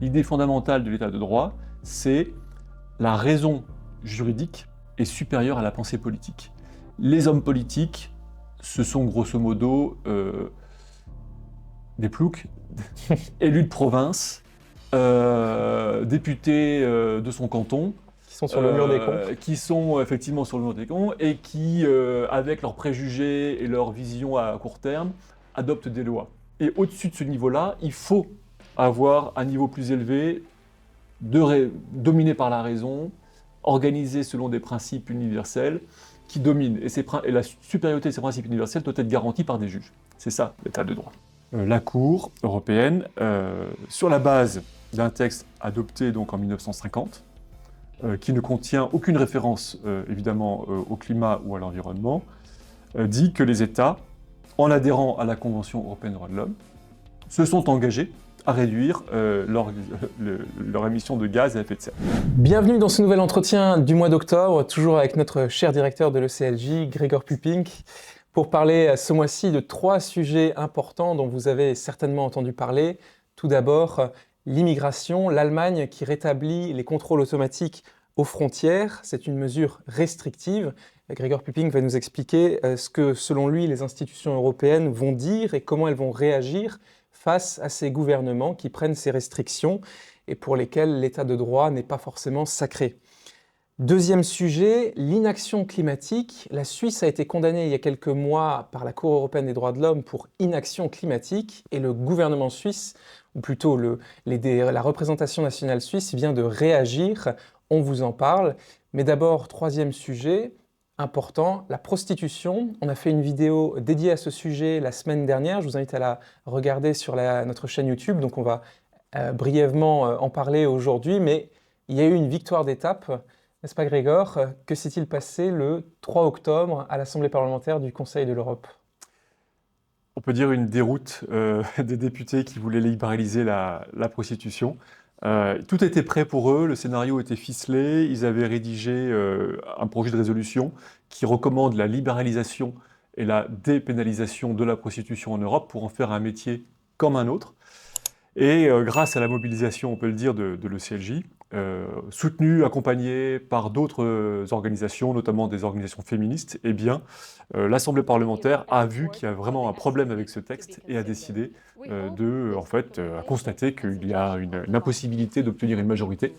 L'idée fondamentale de l'état de droit, c'est la raison juridique est supérieure à la pensée politique. Les hommes politiques, ce sont grosso modo des ploucs, élus de province, députés de son canton, Qui sont sur le mur des cons. qui sont effectivement sur le mur des cons et qui, avec leurs préjugés et leur vision à court terme, adoptent des lois. Et au-dessus de ce niveau-là, il faut avoir un niveau plus élevé, dominé par la raison, organisé selon des principes universels qui dominent. Et la supériorité de ces principes universels doit être garantie par des juges. C'est ça, l'état de droit. La Cour européenne, sur la base d'un texte adopté donc en 1950, qui ne contient aucune référence évidemment au climat ou à l'environnement, dit que les États, en adhérant à la Convention européenne des droits de l'homme, se sont engagés à réduire leur émission de gaz à effet de serre. Bienvenue dans ce nouvel entretien du mois d'octobre, toujours avec notre cher directeur de l'ECLJ, Gregor Pupink, pour parler ce mois-ci de 3 sujets importants dont vous avez certainement entendu parler. Tout d'abord, l'immigration, l'Allemagne qui rétablit les contrôles automatiques aux frontières. C'est une mesure restrictive. Gregor Pupink va nous expliquer ce que, selon lui, les institutions européennes vont dire et comment elles vont réagir face à ces gouvernements qui prennent ces restrictions et pour lesquels l'état de droit n'est pas forcément sacré. Deuxième sujet, l'inaction climatique. La Suisse a été condamnée il y a quelques mois par la Cour européenne des droits de l'homme pour inaction climatique et le gouvernement suisse, ou plutôt la représentation nationale suisse, vient de réagir. On vous en parle. Mais d'abord, troisième sujet important, la prostitution. On a fait une vidéo dédiée à ce sujet la semaine dernière. Je vous invite à la regarder sur notre chaîne YouTube. Donc on va brièvement en parler aujourd'hui. Mais il y a eu une victoire d'étape. N'est-ce pas Gregor? Que s'est-il passé le 3 octobre à l'Assemblée parlementaire du Conseil de l'Europe? On peut dire une déroute des députés qui voulaient libéraliser la prostitution. Tout était prêt pour eux, le scénario était ficelé, ils avaient rédigé un projet de résolution qui recommande la libéralisation et la dépénalisation de la prostitution en Europe pour en faire un métier comme un autre. Et grâce à la mobilisation, on peut le dire, de l'ECLJ, soutenue, accompagnée par d'autres organisations, notamment des organisations féministes, eh bien, l'Assemblée parlementaire a vu qu'il y a vraiment un problème avec ce texte et a décidé à constater qu'il y a une impossibilité d'obtenir une majorité.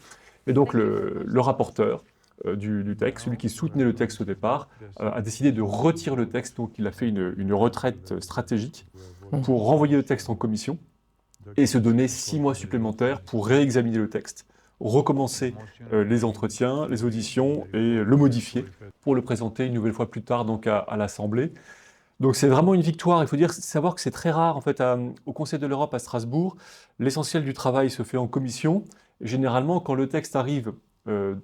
Et donc le rapporteur du texte, celui qui soutenait le texte au départ, a décidé de retirer le texte, donc il a fait une retraite stratégique pour renvoyer le texte en commission et se donner 6 mois supplémentaires pour réexaminer le texte, recommencer les entretiens, les auditions et le modifier pour le présenter une nouvelle fois plus tard donc à l'Assemblée. Donc c'est vraiment une victoire. Il faut savoir que c'est très rare en fait au Conseil de l'Europe à Strasbourg. L'essentiel du travail se fait en commission. Généralement, quand le texte arrive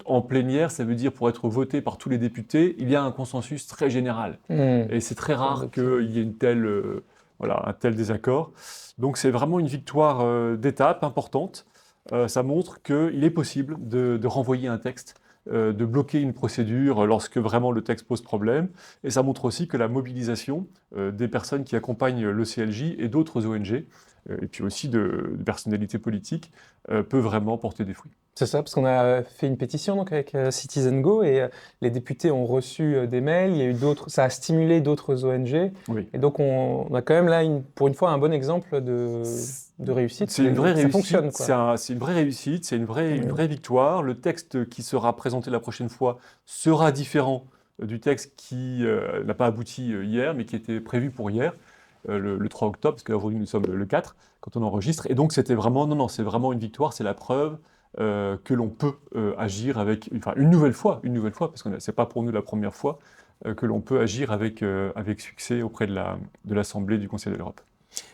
en plénière, ça veut dire pour être voté par tous les députés, il y a un consensus très général. Et c'est très rare qu'il y ait un tel désaccord. Donc c'est vraiment une victoire d'étape importante. Ça montre qu'il est possible de renvoyer un texte, de bloquer une procédure lorsque vraiment le texte pose problème. Et ça montre aussi que la mobilisation des personnes qui accompagnent l'ECLJ et d'autres ONG, et puis aussi de personnalités politiques, peut vraiment porter des fruits. C'est ça, parce qu'on a fait une pétition donc, avec Citizen Go et les députés ont reçu des mails, il y a eu ça a stimulé d'autres ONG. Oui. Et donc on a quand même là, pour une fois, un bon exemple de réussite. C'est une vraie réussite, ça fonctionne, quoi. C'est une vraie réussite, c'est une vraie victoire. Le texte qui sera présenté la prochaine fois sera différent du texte qui n'a pas abouti hier, mais qui était prévu pour hier. Le 3 octobre, parce qu'aujourd'hui nous sommes le 4, quand on enregistre. Et donc c'est vraiment une victoire, c'est la preuve que l'on peut agir une nouvelle fois, parce que c'est pas pour nous la première fois, que l'on peut agir avec succès auprès de l'Assemblée du Conseil de l'Europe.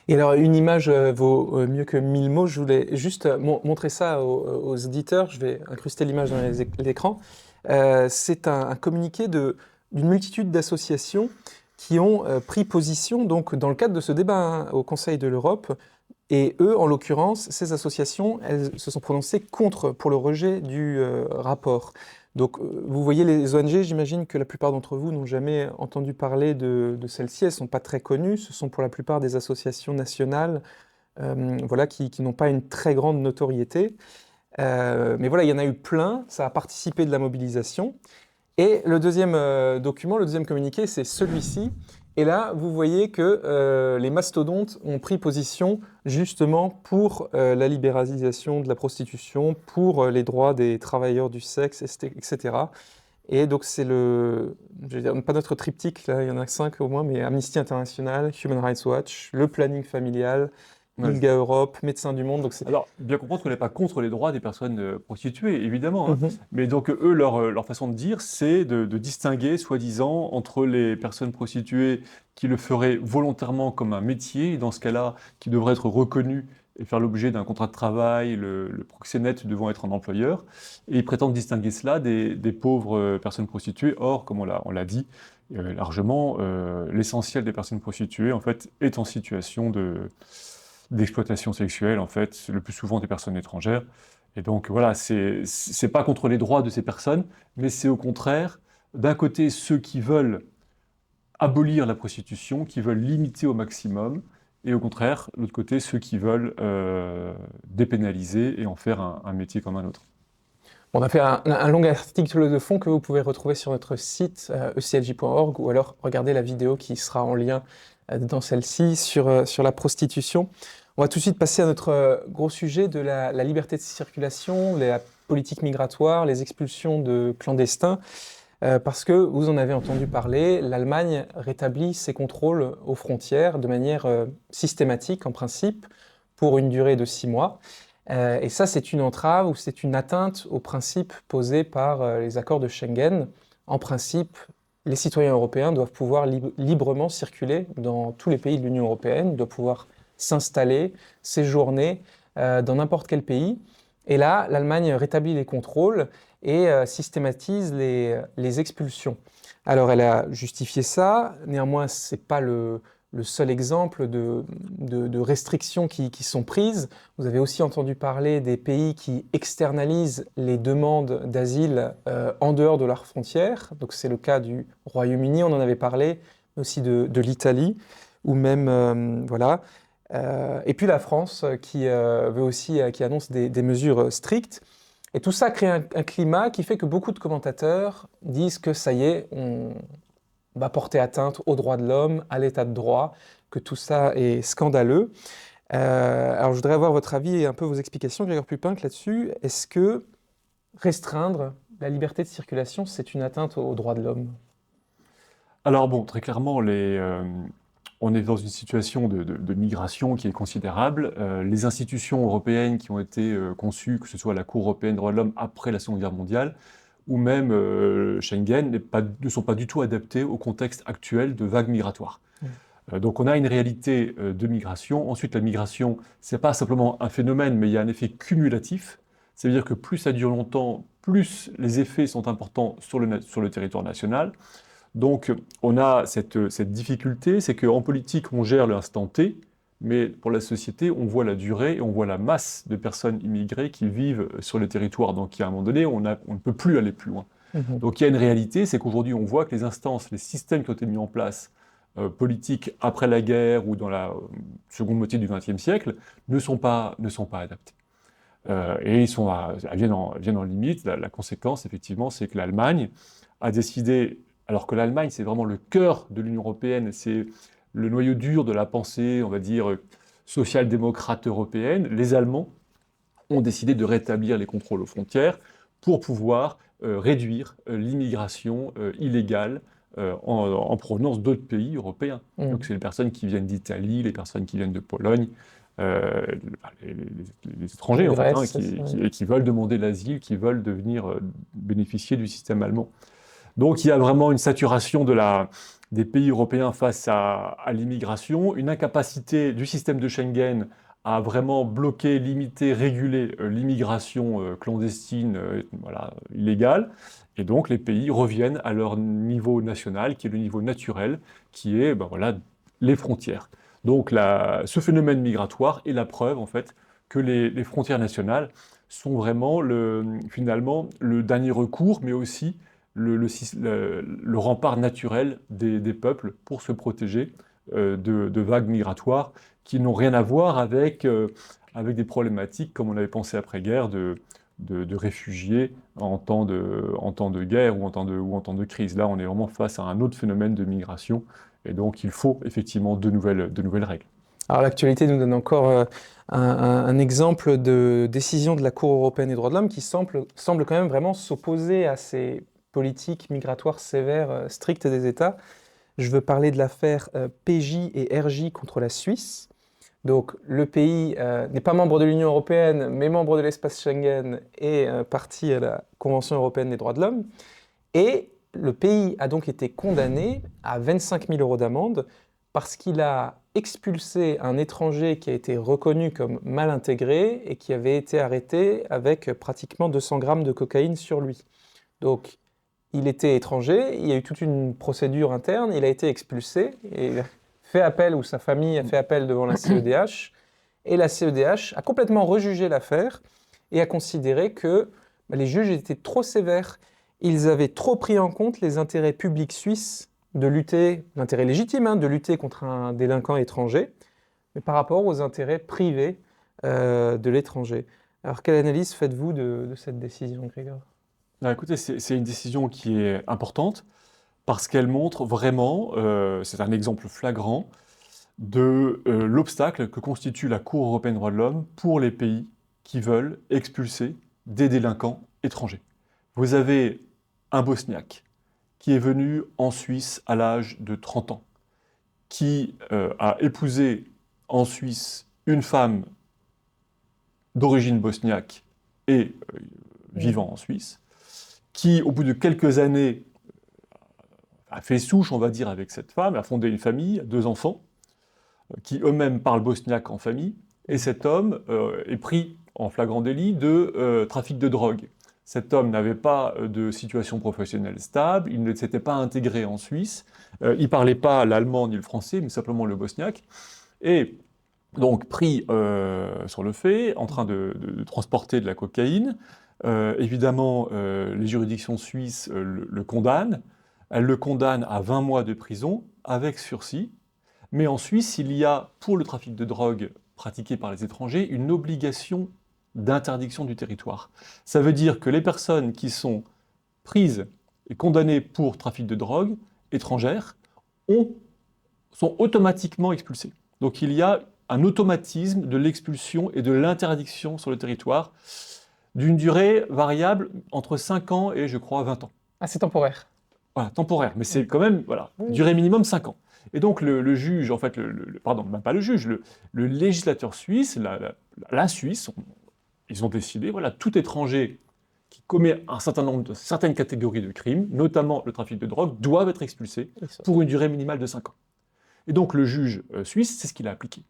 Et alors, une image vaut mieux que 1000 mots. Je voulais juste montrer ça aux auditeurs. Je vais incruster l'image dans l'écran. C'est un communiqué d'une multitude d'associations qui ont pris position donc, dans le cadre de ce débat au Conseil de l'Europe. Et eux, en l'occurrence, ces associations, elles se sont prononcées pour le rejet du rapport. Donc, vous voyez les ONG, j'imagine que la plupart d'entre vous n'ont jamais entendu parler de celles-ci. Elles ne sont pas très connues. Ce sont pour la plupart des associations nationales voilà, qui n'ont pas une très grande notoriété. Mais voilà, il y en a eu plein, ça a participé de la mobilisation. Et le deuxième document, le deuxième communiqué, c'est celui-ci. Et là, vous voyez que les mastodontes ont pris position justement pour la libéralisation de la prostitution, pour les droits des travailleurs du sexe, etc. Et donc c'est je vais dire, pas notre triptyque, là, il y en a 5 au moins, mais Amnesty International, Human Rights Watch, le planning familial, Ouais. ILGA Europe, Médecins du Monde. Donc c'est... Alors, bien comprendre qu'on n'est pas contre les droits des personnes prostituées, évidemment, hein. Mhm. Mais donc, eux, leur façon de dire, c'est de distinguer, soi-disant, entre les personnes prostituées qui le feraient volontairement comme un métier, et dans ce cas-là, qui devraient être reconnues et faire l'objet d'un contrat de travail, le proxénète devant être un employeur. Et ils prétendent distinguer cela des pauvres personnes prostituées. Or, comme on l'a dit largement, l'essentiel des personnes prostituées, en fait, est en situation d'exploitation sexuelle, en fait, le plus souvent des personnes étrangères. Et donc voilà, c'est pas contre les droits de ces personnes, mais c'est au contraire, d'un côté, ceux qui veulent abolir la prostitution, qui veulent limiter au maximum, et au contraire, l'autre côté, ceux qui veulent dépénaliser et en faire un métier comme un autre. On a fait un long article de fond que vous pouvez retrouver sur notre site eclj.org ou alors regarder la vidéo qui sera en lien dans celle-ci sur la prostitution. On va tout de suite passer à notre gros sujet de la liberté de circulation, la politique migratoire, les expulsions de clandestins. Parce que vous en avez entendu parler, l'Allemagne rétablit ses contrôles aux frontières de manière systématique en principe pour une durée de 6 mois. Et ça, c'est une entrave ou c'est une atteinte aux principes posés par les accords de Schengen. En principe, les citoyens européens doivent pouvoir librement circuler dans tous les pays de l'Union européenne, doivent pouvoir s'installer, séjourner dans n'importe quel pays. Et là, l'Allemagne rétablit les contrôles et systématise les expulsions. Alors, elle a justifié ça, néanmoins, ce n'est pas le seul exemple de restrictions qui sont prises. Vous avez aussi entendu parler des pays qui externalisent les demandes d'asile en dehors de leurs frontières. Donc c'est le cas du Royaume-Uni, on en avait parlé, mais aussi de l'Italie, ou même, voilà. Et puis la France qui veut aussi, qui annonce des mesures strictes. Et tout ça crée un climat qui fait que beaucoup de commentateurs disent que ça y est, on va porter atteinte aux droits de l'homme, à l'état de droit, que tout ça est scandaleux. Alors je voudrais avoir votre avis et un peu vos explications, Grégoire Pupinck, là-dessus. Est-ce que restreindre la liberté de circulation, c'est une atteinte aux droits de l'homme? Alors bon, très clairement, on est dans une situation de migration qui est considérable. Les institutions européennes qui ont été conçues, que ce soit la Cour européenne des droits de l'homme après la Seconde Guerre mondiale, ou même Schengen, ne sont pas du tout adaptées au contexte actuel de vagues migratoires. Donc on a une réalité de migration. Ensuite, la migration, c'est pas simplement un phénomène, mais il y a un effet cumulatif. Ça veut dire que plus ça dure longtemps, plus les effets sont importants sur le territoire national. Donc, on a cette difficulté, c'est qu'en politique, on gère l'instant T, mais pour la société, on voit la durée et on voit la masse de personnes immigrées qui vivent sur le territoire. Donc, à un moment donné, on ne peut plus aller plus loin. Donc, il y a une réalité, c'est qu'aujourd'hui, on voit que les instances, les systèmes qui ont été mis en place, politiques après la guerre ou dans la seconde moitié du XXe siècle, ne sont pas adaptés. Et elles viennent en limite. La conséquence, effectivement, c'est que l'Allemagne a décidé, alors que l'Allemagne, c'est vraiment le cœur de l'Union européenne, c'est le noyau dur de la pensée, on va dire, social-démocrate européenne, les Allemands ont décidé de rétablir les contrôles aux frontières pour pouvoir réduire l'immigration illégale en provenance d'autres pays européens. Donc c'est les personnes qui viennent d'Italie, les personnes qui viennent de Pologne, les étrangers en fait, hein, qui veulent demander l'asile, qui veulent devenir bénéficier du système allemand. Donc il y a vraiment une saturation des pays européens face à l'immigration, une incapacité du système de Schengen à vraiment bloquer, limiter, réguler l'immigration clandestine, voilà, illégale. Et donc les pays reviennent à leur niveau national, qui est le niveau naturel, qui est voilà, les frontières. Donc ce phénomène migratoire est la preuve en fait que les frontières nationales sont vraiment finalement le dernier recours, mais aussi le rempart naturel des peuples pour se protéger de vagues migratoires qui n'ont rien à voir avec des problématiques comme on avait pensé après-guerre de réfugiés en temps de guerre ou en temps de crise. Là, on est vraiment face à un autre phénomène de migration, et donc il faut effectivement de nouvelles règles. Alors l'actualité nous donne encore un exemple de décision de la Cour européenne des droits de l'homme qui semble quand même vraiment s'opposer à ces politiques migratoires sévères, strictes des États. Je veux parler de l'affaire PJ et RJ contre la Suisse. Donc le pays n'est pas membre de l'Union européenne, mais membre de l'espace Schengen et partie à la Convention européenne des droits de l'homme. Et le pays a donc été condamné à 25 000 € d'amende parce qu'il a expulsé un étranger qui a été reconnu comme mal intégré et qui avait été arrêté avec pratiquement 200 grammes de cocaïne sur lui. Donc, il était étranger, il y a eu toute une procédure interne, il a été expulsé et fait appel, ou sa famille a fait appel devant la CEDH, et la CEDH a complètement rejugé l'affaire et a considéré que les juges étaient trop sévères. Ils avaient trop pris en compte les intérêts publics suisses de lutter, l'intérêt légitime, de lutter contre un délinquant étranger, mais par rapport aux intérêts privés de l'étranger. Alors, quelle analyse faites-vous de cette décision, Grégoire ? Alors, écoutez, c'est une décision qui est importante parce qu'elle montre vraiment, c'est un exemple flagrant, de l'obstacle que constitue la Cour européenne des droits de l'homme pour les pays qui veulent expulser des délinquants étrangers. Vous avez un Bosniaque qui est venu en Suisse à l'âge de 30 ans, qui a épousé en Suisse une femme d'origine bosniaque et vivant en Suisse, qui, au bout de quelques années, a fait souche, on va dire, avec cette femme, a fondé une famille, 2 enfants, qui eux-mêmes parlent bosniaque en famille, et cet homme est pris en flagrant délit de trafic de drogue. Cet homme n'avait pas de situation professionnelle stable, il ne s'était pas intégré en Suisse, il ne parlait pas l'allemand ni le français, mais simplement le bosniaque, et donc pris sur le fait, en train de transporter de la cocaïne. Évidemment, les juridictions suisses le condamnent, elles le condamnent à 20 mois de prison avec sursis, mais en Suisse, il y a, pour le trafic de drogue pratiqué par les étrangers, une obligation d'interdiction du territoire. Ça veut dire que les personnes qui sont prises et condamnées pour trafic de drogue étrangère sont automatiquement expulsées. Donc il y a un automatisme de l'expulsion et de l'interdiction sur le territoire d'une durée variable entre 5 ans et, je crois, 20 ans. Ah, c'est temporaire. Voilà, temporaire, mais c'est quand même, voilà, durée minimum 5 ans. Et donc le juge, en fait, pardon, même pas le juge, le législateur suisse, la Suisse, ils ont décidé, voilà, tout étranger qui commet certaines catégories de crimes, notamment le trafic de drogue, doivent être expulsés pour une durée minimale de 5 ans. Et donc le juge suisse, c'est ce qu'il a appliqué.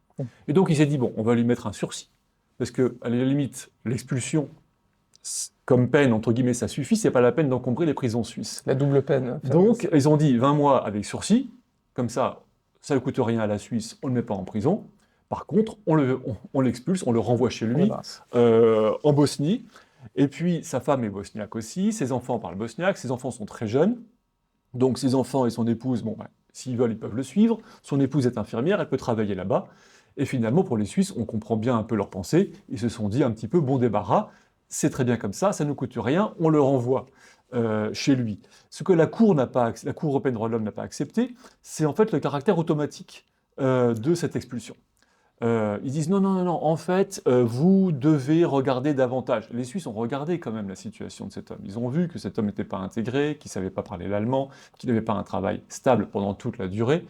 Et donc il s'est dit, bon, on va lui mettre un sursis, parce qu'à la limite, l'expulsion comme peine, entre guillemets, ça suffit, c'est pas la peine d'encombrer les prisons suisses. La double peine. Donc ils ont dit 20 mois avec sursis, comme ça ne coûte rien à la Suisse, on ne le met pas en prison. Par contre, on l'expulse, on le renvoie chez lui, en Bosnie. Et puis, sa femme est bosniaque aussi, ses enfants parlent bosniaque, ses enfants sont très jeunes. Donc, ses enfants et son épouse, bon, s'ils veulent, ils peuvent le suivre. Son épouse est infirmière, elle peut travailler là-bas. Et finalement, pour les Suisses, on comprend bien un peu leur pensée. Ils se sont dit un petit peu, bon débarras, c'est très bien comme ça ne coûte rien, on le renvoie chez lui. Ce que la Cour européenne des droits de l'homme n'a pas accepté, c'est en fait le caractère automatique de cette expulsion. Ils disent non, en fait, vous devez regarder davantage. Les Suisses ont regardé quand même la situation de cet homme. Ils ont vu que cet homme n'était pas intégré, qu'il ne savait pas parler l'allemand, qu'il n'avait pas un travail stable pendant toute la durée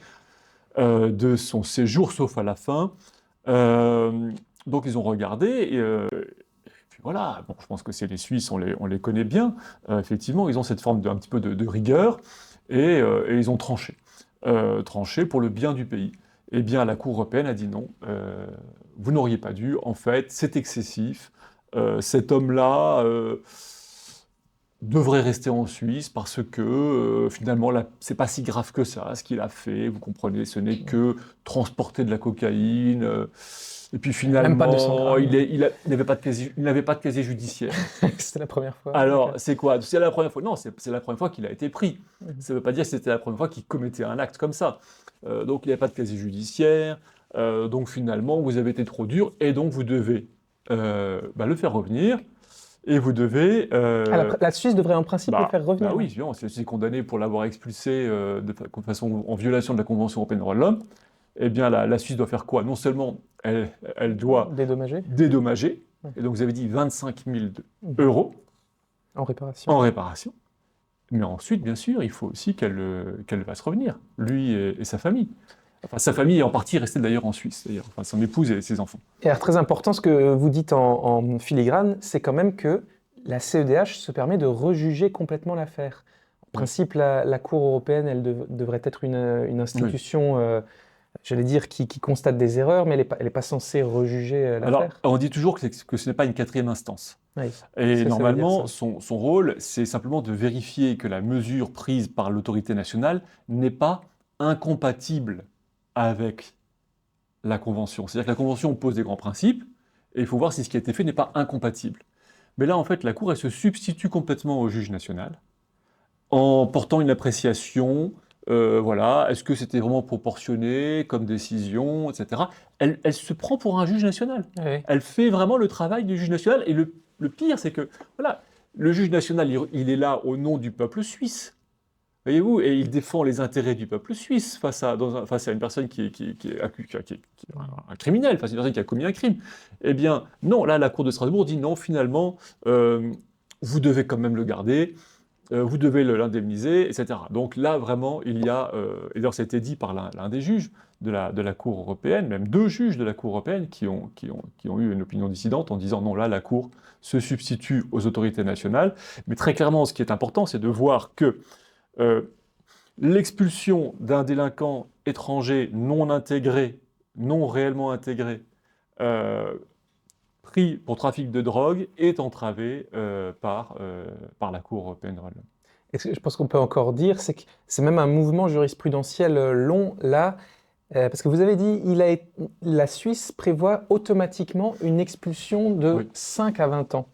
de son séjour, sauf à la fin. Donc ils ont regardé, et puis voilà, bon, je pense que c'est les Suisses, on les connaît bien. Effectivement, ils ont cette forme un petit peu de rigueur, et ils ont tranché pour le bien du pays. Eh bien, la Cour européenne a dit non, vous n'auriez pas dû, en fait, c'est excessif, cet homme-là devrait rester en Suisse parce que, finalement, c'est pas si grave que ça, ce qu'il a fait, vous comprenez, ce n'est que transporter de la cocaïne, et puis finalement, même pas 200 grammes. il n'avait pas de casier judiciaire. C'était la première fois. Alors, c'est quoi? C'est la première fois? Non, c'est la première fois qu'il a été pris. Ça ne veut pas dire que c'était la première fois qu'il commettait un acte comme ça. Donc il n'y avait pas de casier judiciaire, Donc finalement, vous avez été trop dur et donc vous devez le faire revenir et vous devez... La Suisse devrait en principe le faire revenir. oui, évidemment, si la Suisse est condamnée pour l'avoir expulsé de façon en violation de la Convention européenne des droits de l'homme, eh bien la Suisse doit faire quoi? Non seulement elle doit dédommager, et donc vous avez dit 25 000 euros en réparation, mais ensuite, bien sûr, il faut aussi qu'elle fasse revenir, lui et sa famille. Enfin, sa famille est en partie restée d'ailleurs en Suisse, d'ailleurs, enfin, son épouse et ses enfants. Et alors, très important, ce que vous dites en filigrane, c'est quand même que la CEDH se permet de rejuger complètement l'affaire. En principe, la Cour européenne, elle devrait être une institution, j'allais dire, qui constate des erreurs, mais elle n'est pas censée rejuger l'affaire. Alors, on dit toujours que ce n'est pas une quatrième instance. Oui, et normalement, son rôle, c'est simplement de vérifier que la mesure prise par l'autorité nationale n'est pas incompatible avec la Convention. C'est-à-dire que la Convention pose des grands principes, et il faut voir si ce qui a été fait n'est pas incompatible. Mais là, en fait, la Cour, elle se substitue complètement au juge national, en portant une appréciation, est-ce que c'était vraiment proportionné comme décision, etc. Elle se prend pour un juge national. Oui. Elle fait vraiment le travail du juge national, et le pire, c'est que, le juge national, il est là au nom du peuple suisse. Voyez-vous, et il défend les intérêts du peuple suisse face à une personne qui est un criminel, face à une personne qui a commis un crime. Eh bien, non, là, la Cour de Strasbourg dit non, finalement, vous devez quand même le garder, vous devez l'indemniser, etc. Donc là, vraiment, il y a, et d'ailleurs, ça a été dit par l'un des juges de la Cour européenne, même 2 juges de la Cour européenne qui ont eu une opinion dissidente en disant non, là, la Cour se substitue aux autorités nationales. Mais très clairement, ce qui est important, c'est de voir que l'expulsion d'un délinquant étranger non intégré, non réellement intégré, pris pour trafic de drogue, est entravée par la Cour européenne des droits de l'homme. Et ce que je pense qu'on peut encore dire, c'est que c'est même un mouvement jurisprudentiel long, là, parce que vous avez dit, la Suisse prévoit automatiquement une expulsion de 5 à 20 ans,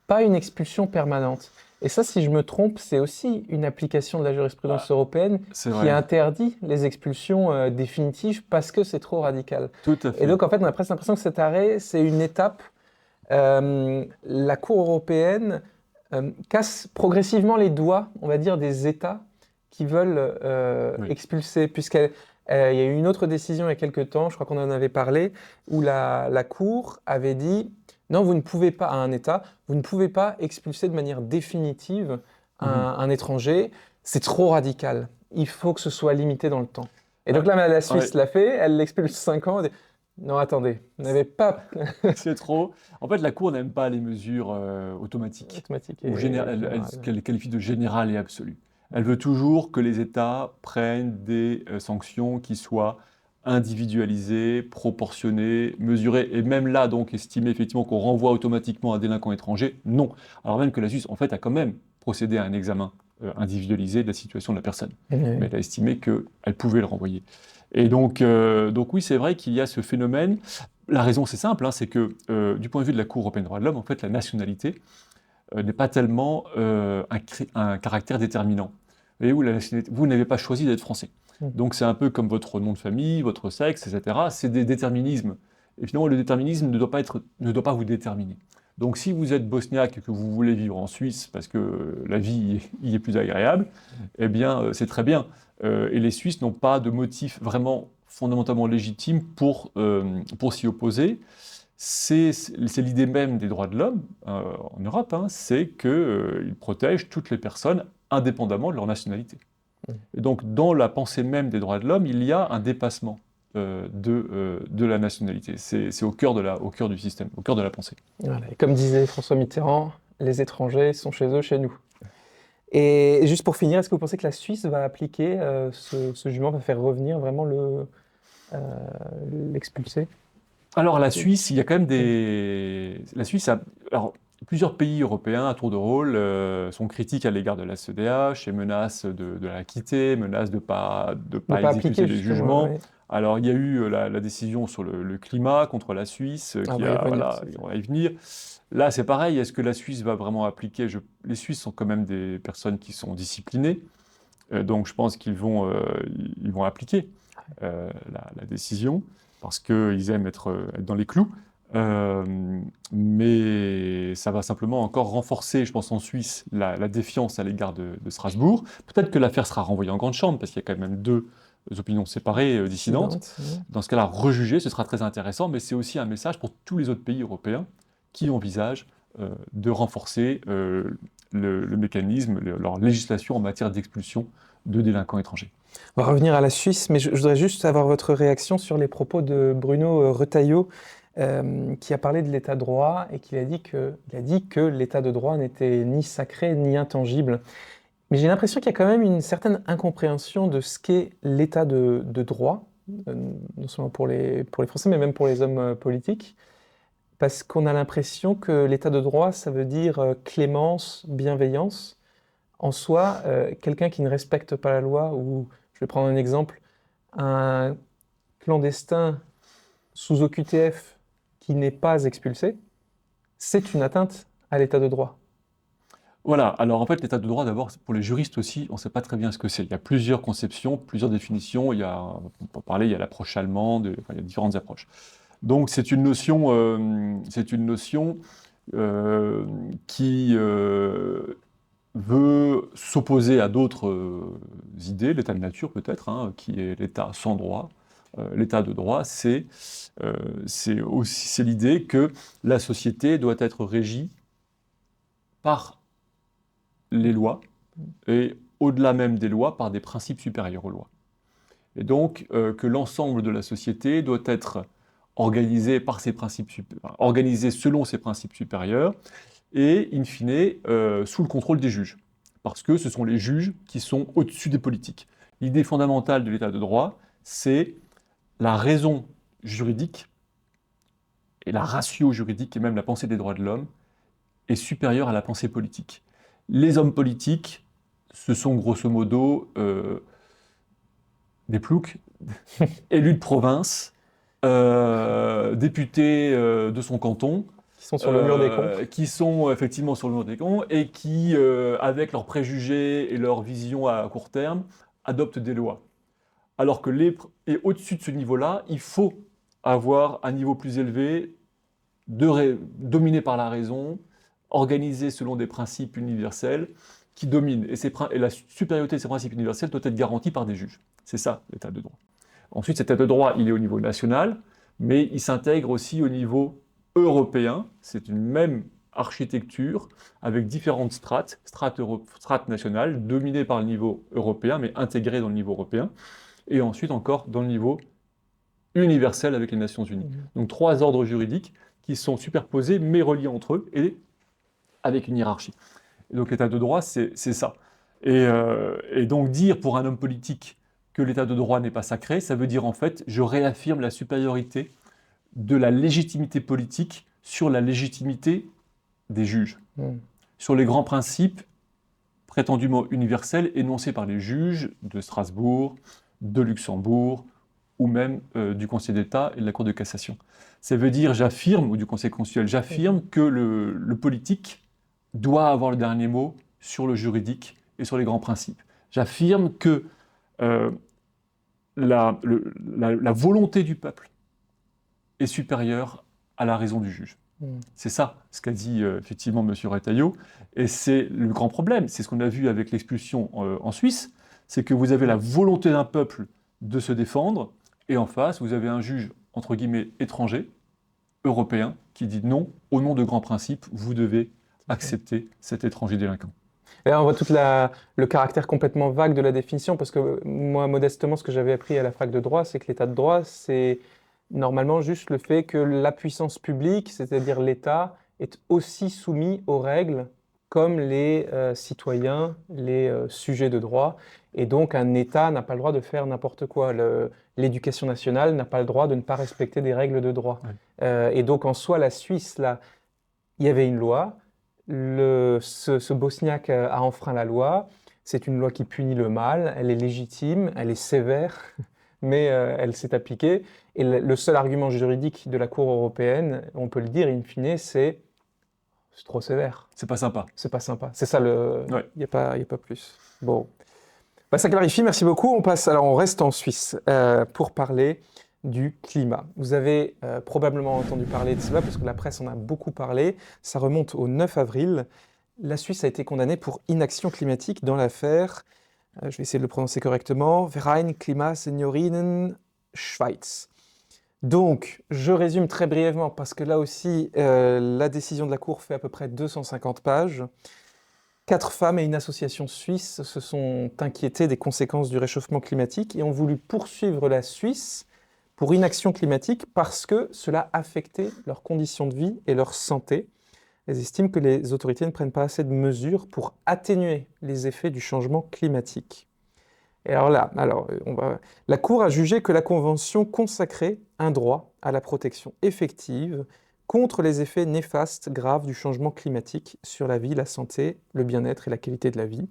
pas une expulsion permanente. Et ça, si je me trompe, c'est aussi une application de la jurisprudence européenne qui interdit les expulsions définitives parce que c'est trop radical. Tout à fait. Et donc, en fait, on a presque l'impression que cet arrêt, c'est une étape. La Cour européenne casse progressivement les doigts, on va dire, des États qui veulent expulser, puisqu'il y a eu une autre décision il y a quelques temps, je crois qu'on en avait parlé, où la Cour avait dit non, vous ne pouvez pas, à un État, vous ne pouvez pas expulser de manière définitive un étranger, c'est trop radical, il faut que ce soit limité dans le temps. Et donc là, la Suisse l'a fait, elle l'expulse 5 ans. Non, attendez, vous n'avez pas... C'est trop. En fait, la Cour n'aime pas les mesures automatiques. Ou qu'elle qualifie de générales et absolues. Elle veut toujours que les États prennent des sanctions qui soient individualisées, proportionnées, mesurées, et même là, donc, estimer effectivement qu'on renvoie automatiquement un délinquant étranger, non. Alors même que la Suisse, en fait, a quand même procédé à un examen individualisé de la situation de la personne. Mais elle a estimé qu'elle pouvait le renvoyer. Et donc oui, c'est vrai qu'il y a ce phénomène. La raison, c'est simple, c'est que du point de vue de la Cour européenne des droits de l'homme, en fait, la nationalité n'est pas tellement un caractère déterminant. Vous n'avez pas choisi d'être français. Donc c'est un peu comme votre nom de famille, votre sexe, etc. C'est des déterminismes. Et finalement, le déterminisme ne doit pas vous déterminer. Donc si vous êtes bosniaque et que vous voulez vivre en Suisse parce que la vie y est plus agréable, eh bien c'est très bien. Et les Suisses n'ont pas de motif vraiment fondamentalement légitime pour s'y opposer. C'est l'idée même des droits de l'homme en Europe, c'est qu'ils protègent toutes les personnes indépendamment de leur nationalité. Et donc dans la pensée même des droits de l'homme, il y a un dépassement de la nationalité. C'est au cœur du système, au cœur de la pensée. Voilà. Et comme disait François Mitterrand, les étrangers sont chez eux, chez nous. Et juste pour finir, est-ce que vous pensez que la Suisse va appliquer ce jugement, va faire revenir vraiment l'expulsé? Alors la Suisse, il y a quand même La Suisse a... Alors, plusieurs pays européens à tour de rôle sont critiques à l'égard de la CEDH et menacent de la quitter, menacent de ne pas exécuter les jugements. Oui. Alors il y a eu la décision sur le climat contre la Suisse, on va y venir. Là, c'est pareil, est-ce que la Suisse va vraiment appliquer Les Suisses sont quand même des personnes qui sont disciplinées, donc je pense qu'ils vont appliquer la décision. parce qu'ils aiment être dans les clous. Mais ça va simplement encore renforcer, je pense, en Suisse, la défiance à l'égard de Strasbourg. Peut-être que l'affaire sera renvoyée en grande chambre, parce qu'il y a quand même deux opinions séparées, dissidentes. Dans ce cas-là, rejuger, ce sera très intéressant, mais c'est aussi un message pour tous les autres pays européens qui envisagent de renforcer le mécanisme, leur législation en matière d'expulsion de délinquants étrangers. On va revenir à la Suisse, mais je voudrais juste avoir votre réaction sur les propos de Bruno Retailleau, qui a parlé de l'état de droit et qui a dit que l'état de droit n'était ni sacré ni intangible. Mais j'ai l'impression qu'il y a quand même une certaine incompréhension de ce qu'est l'état de droit, non seulement pour les Français, mais même pour les hommes politiques, parce qu'on a l'impression que l'état de droit, ça veut dire clémence, bienveillance. En soi, quelqu'un qui ne respecte pas la loi, ou je vais prendre un exemple, un clandestin sous OQTF qui n'est pas expulsé, c'est une atteinte à l'état de droit. Voilà, alors en fait, l'état de droit, d'abord, pour les juristes aussi, on ne sait pas très bien ce que c'est. Il y a plusieurs conceptions, plusieurs définitions. On peut parler, il y a l'approche allemande, il y a différentes approches. Donc c'est une notion qui veut s'opposer à d'autres idées, l'état de nature peut-être, hein, qui est l'état sans droit. L'état de droit, c'est l'idée que la société doit être régie par les lois, et au-delà même des lois, par des principes supérieurs aux lois. Et donc, que l'ensemble de la société doit être organisé selon ces principes supérieurs, et, in fine, sous le contrôle des juges. Parce que ce sont les juges qui sont au-dessus des politiques. L'idée fondamentale de l'état de droit, c'est la raison juridique, et la ratio juridique, et même la pensée des droits de l'homme, est supérieure à la pensée politique. Les hommes politiques, ce sont grosso modo des ploucs, élus de province, députés de son canton, qui sont sur le mur des cons. Qui sont effectivement sur le mur des cons, et qui, avec leurs préjugés et leurs visions à court terme, adoptent des lois. Alors que et au-dessus de ce niveau-là, il faut avoir un niveau plus élevé, dominé par la raison, organisé selon des principes universels qui dominent. Et la supériorité de ces principes universels doit être garantie par des juges. C'est ça, l'état de droit. Ensuite, cet état de droit, il est au niveau national, mais il s'intègre aussi au niveau européen. C'est une même architecture avec différentes strates nationales, dominées par le niveau européen, mais intégrées dans le niveau européen, et ensuite encore dans le niveau universel avec les Nations Unies. Donc 3 ordres juridiques qui sont superposés, mais reliés entre eux, et avec une hiérarchie. Et donc l'état de droit, c'est ça. Et donc dire pour un homme politique que l'état de droit n'est pas sacré, ça veut dire en fait, je réaffirme la supériorité de la légitimité politique sur la légitimité des juges, sur les grands principes prétendument universels énoncés par les juges de Strasbourg, de Luxembourg, ou même du Conseil d'État et de la Cour de cassation. Ça veut dire, j'affirme, ou du Conseil constitutionnel, j'affirme que le politique doit avoir le dernier mot sur le juridique et sur les grands principes. J'affirme que la volonté du peuple est supérieure à la raison du juge. C'est ça, ce qu'a dit effectivement M. Retailleau, et c'est le grand problème. C'est ce qu'on a vu avec l'expulsion en Suisse, c'est que vous avez la volonté d'un peuple de se défendre, et en face, vous avez un juge, entre guillemets, étranger, européen, qui dit non, au nom de grands principes, vous devez accepter cet étranger délinquant. Et là, on voit tout le caractère complètement vague de la définition, parce que moi, modestement, ce que j'avais appris à la fac de droit, c'est que l'état de droit, c'est normalement juste le fait que la puissance publique, c'est-à-dire l'État, est aussi soumis aux règles comme les citoyens, les sujets de droit. Et donc, un État n'a pas le droit de faire n'importe quoi. L'éducation nationale n'a pas le droit de ne pas respecter des règles de droit. Ouais. Et donc, en soi, la Suisse, là, il y avait une loi. Ce Bosniaque a enfreint la loi. C'est une loi qui punit le mal. Elle est légitime, elle est sévère, mais elle s'est appliquée. Et le seul argument juridique de la Cour européenne, on peut le dire, in fine, c'est trop sévère. C'est pas sympa. C'est pas sympa. C'est ça, il n'y a pas plus. Bon. Bah, ça clarifie, merci beaucoup. On reste en Suisse pour parler du climat. Vous avez probablement entendu parler de cela, parce que la presse en a beaucoup parlé. Ça remonte au 9 avril. La Suisse a été condamnée pour inaction climatique dans l'affaire, je vais essayer de le prononcer correctement, Verein Klimaseniorinnen Schweiz. Donc, je résume très brièvement, parce que là aussi, la décision de la Cour fait à peu près 250 pages. 4 femmes et une association suisse se sont inquiétées des conséquences du réchauffement climatique et ont voulu poursuivre la Suisse pour inaction climatique parce que cela affectait leurs conditions de vie et leur santé. Elles estiment que les autorités ne prennent pas assez de mesures pour atténuer les effets du changement climatique. Et alors là, la Cour a jugé que la Convention consacrait un droit à la protection effective contre les effets néfastes graves du changement climatique sur la vie, la santé, le bien-être et la qualité de la vie.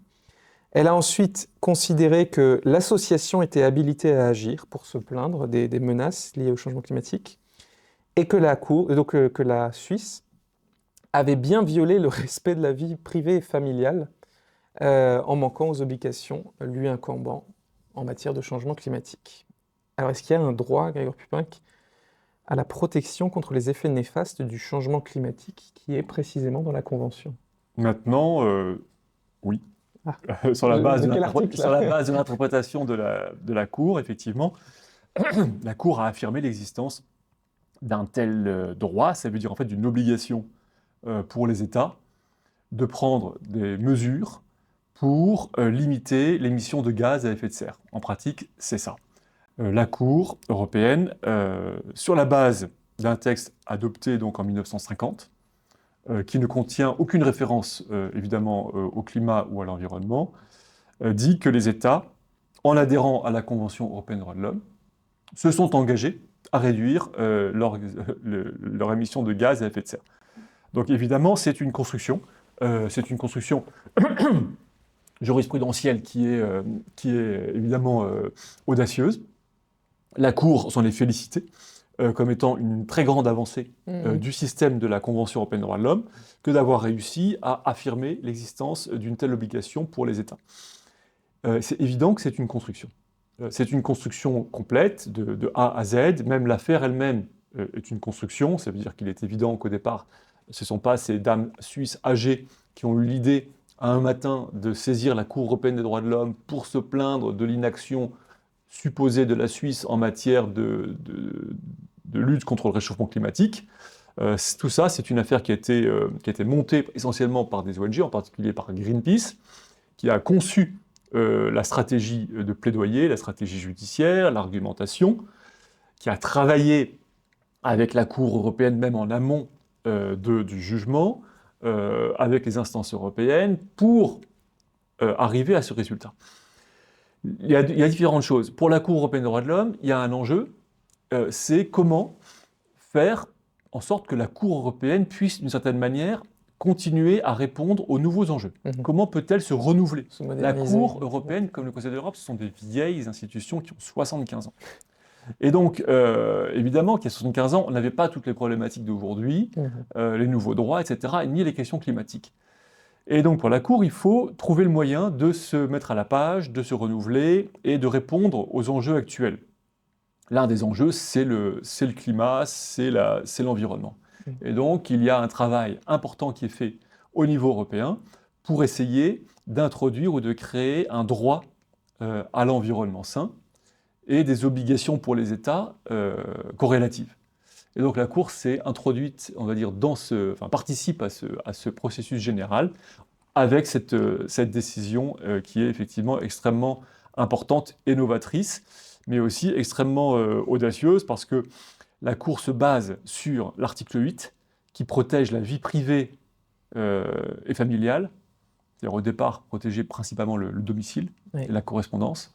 Elle a ensuite considéré que l'association était habilitée à agir pour se plaindre des menaces liées au changement climatique et que que la Suisse avait bien violé le respect de la vie privée et familiale en manquant aux obligations lui incombant en matière de changement climatique. Alors, est-ce qu'il y a un droit, Grégoire Pupin, à la protection contre les effets néfastes du changement climatique qui est précisément dans la Convention? Maintenant, oui. Ah. Sur la base quel article, sur la base de l'interprétation de la Cour, effectivement, la Cour a affirmé l'existence d'un tel droit. Ça veut dire en fait d'une obligation pour les États de prendre des mesures pour limiter l'émission de gaz à effet de serre. En pratique, c'est ça. La Cour européenne, sur la base d'un texte adopté donc en 1950, qui ne contient aucune référence évidemment au climat ou à l'environnement, dit que les États, en adhérant à la Convention européenne des droits de l'homme, se sont engagés à réduire leur émission de gaz à effet de serre. Donc évidemment, c'est une construction jurisprudentielle qui est évidemment audacieuse. La Cour s'en est félicitée comme étant une très grande avancée du système de la Convention européenne des droits de l'homme que d'avoir réussi à affirmer l'existence d'une telle obligation pour les États. C'est évident que c'est une construction. C'est une construction complète, de A à Z. Même l'affaire elle-même est une construction. Ça veut dire qu'il est évident qu'au départ, ce ne sont pas ces dames suisses âgées qui ont eu l'idée, un matin, de saisir la Cour européenne des droits de l'homme pour se plaindre de l'inaction supposée de la Suisse en matière de lutte contre le réchauffement climatique. Tout ça, c'est une affaire qui a été montée essentiellement par des ONG, en particulier par Greenpeace, qui a conçu la stratégie de plaidoyer, la stratégie judiciaire, l'argumentation, qui a travaillé avec la Cour européenne, même en amont du jugement, avec les instances européennes, pour arriver à ce résultat. Il y a différentes choses. Pour la Cour européenne des droits de l'homme, il y a un enjeu, c'est comment faire en sorte que la Cour européenne puisse, d'une certaine manière, continuer à répondre aux nouveaux enjeux. Comment peut-elle se renouveler? La Cour européenne, comme le Conseil de l'Europe, ce sont des vieilles institutions qui ont 75 ans. Et donc, évidemment, qu'il y a 75 ans, on n'avait pas toutes les problématiques d'aujourd'hui, les nouveaux droits, etc., ni les questions climatiques. Et donc, pour la Cour, il faut trouver le moyen de se mettre à la page, de se renouveler et de répondre aux enjeux actuels. L'un des enjeux, c'est le climat, c'est l'environnement. Et donc, il y a un travail important qui est fait au niveau européen pour essayer d'introduire ou de créer un droit à l'environnement sain et des obligations pour les États corrélatives. Et donc la Cour s'est introduite, on va dire, participe à ce processus général avec cette décision qui est effectivement extrêmement importante et novatrice, mais aussi extrêmement audacieuse parce que la Cour se base sur l'article 8 qui protège la vie privée et familiale, c'est-à-dire au départ protéger principalement le domicile et la correspondance,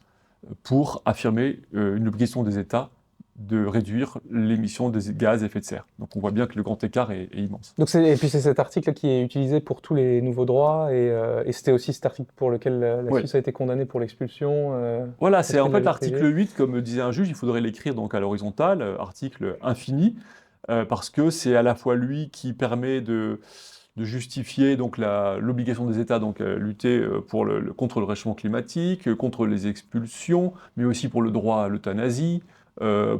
pour affirmer une obligation des États de réduire l'émission des gaz à effet de serre. Donc on voit bien que le grand écart est immense. Donc et puis c'est cet article qui est utilisé pour tous les nouveaux droits, et c'était aussi cet article pour lequel la Suisse a été condamnée pour l'expulsion. Voilà, c'est en fait l'article 8, comme disait un juge, il faudrait l'écrire donc à l'horizontale, article infini, parce que c'est à la fois lui qui permet de justifier donc l'obligation des États, donc lutter contre le réchauffement climatique, contre les expulsions, mais aussi pour le droit à l'euthanasie,